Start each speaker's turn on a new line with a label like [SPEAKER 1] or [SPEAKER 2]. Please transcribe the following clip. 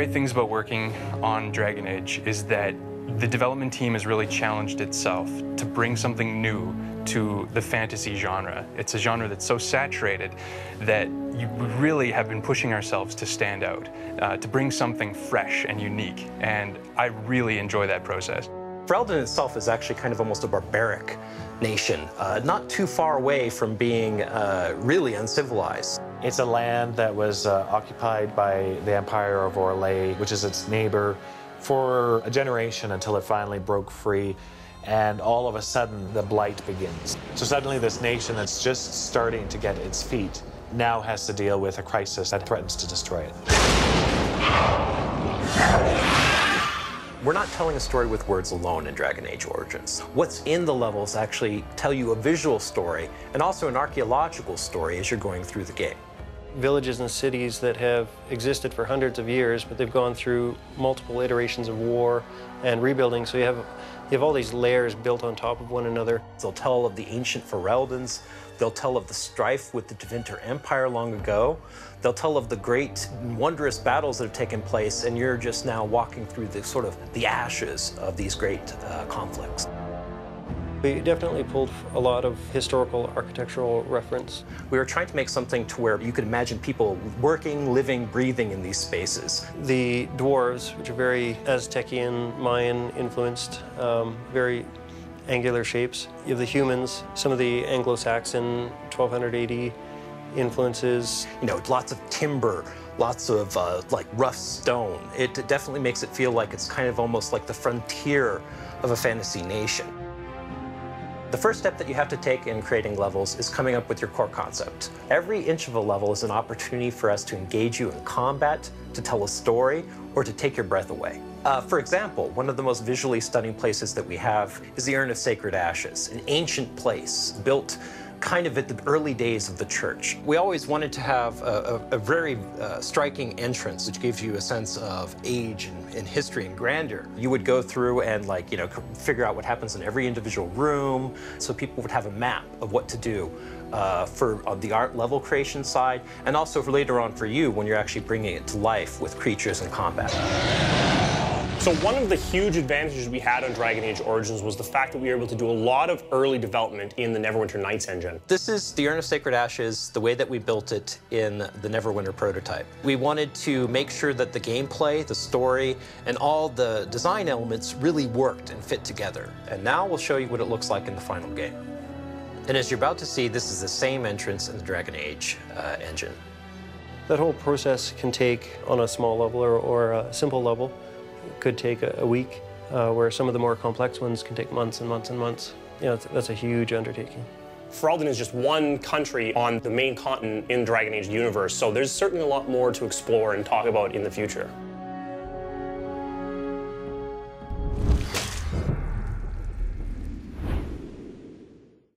[SPEAKER 1] great things about working on Dragon Age is that the development team has really challenged itself to bring something new to the fantasy genre. It's a genre that's so saturated that we really have been pushing ourselves to stand out, to bring something fresh and unique, and I really enjoy that process.
[SPEAKER 2] Ferelden itself is actually kind of almost a barbaric nation, not too far away from being really uncivilized.
[SPEAKER 3] It's a land that was occupied by the Empire of Orlais, which is its neighbor, for a generation until it finally broke free, and all of a sudden the blight begins. So suddenly this nation that's just starting to get its feet now has to deal with a crisis that threatens to destroy it.
[SPEAKER 2] We're not telling a story with words alone in Dragon Age Origins. What's in the levels actually tell you a visual story and also an archaeological story as you're going through the game.
[SPEAKER 4] Villages and cities that have existed for hundreds of years, but they've gone through multiple iterations of war and rebuilding, so you have all these layers built on top of one another.
[SPEAKER 2] They'll tell of the ancient Fereldans. They'll tell of the strife with the Tevinter Empire long ago. They'll tell of the great, wondrous battles that have taken place, and you're just now walking through the sort of the ashes of these great conflicts.
[SPEAKER 4] We definitely pulled a lot of historical architectural reference.
[SPEAKER 2] We were trying to make something to where you could imagine people working, living, breathing in these spaces.
[SPEAKER 4] The dwarves, which are very Aztecian, Mayan influenced, very angular shapes. You have the humans, some of the Anglo-Saxon 1200 AD influences.
[SPEAKER 2] You know, lots of timber, lots of like rough stone. It definitely makes it feel like it's kind of almost like the frontier of a fantasy nation. The first step that you have to take in creating levels is coming up with your core concept. Every inch of a level is an opportunity for us to engage you in combat, to tell a story, or to take your breath away. For example, one of the most visually stunning places that we have is the Urn of Sacred Ashes, an ancient place built kind of at the early days of the church. We always wanted to have a very striking entrance, which gives you a sense of age and history and grandeur. You would go through and figure out what happens in every individual room, so people would have a map of what to do for the art level creation side, and also for later on for you when you're actually bringing it to life with creatures and combat.
[SPEAKER 5] So one of the huge advantages we had on Dragon Age Origins was the fact that we were able to do a lot of early development in the Neverwinter Nights engine.
[SPEAKER 2] This is the Urn of Sacred Ashes, the way that we built it in the Neverwinter prototype. We wanted to make sure that the gameplay, the story, and all the design elements really worked and fit together. And now we'll show you what it looks like in the final game. And as you're about to see, this is the same entrance in the Dragon Age engine.
[SPEAKER 4] That whole process can take, on a small level or a simple level, could take a week, where some of the more complex ones can take months and months and months. You know, that's a huge undertaking.
[SPEAKER 5] Ferelden is just one country on the main continent in Dragon Age universe, so there's certainly a lot more to explore and talk about in the future.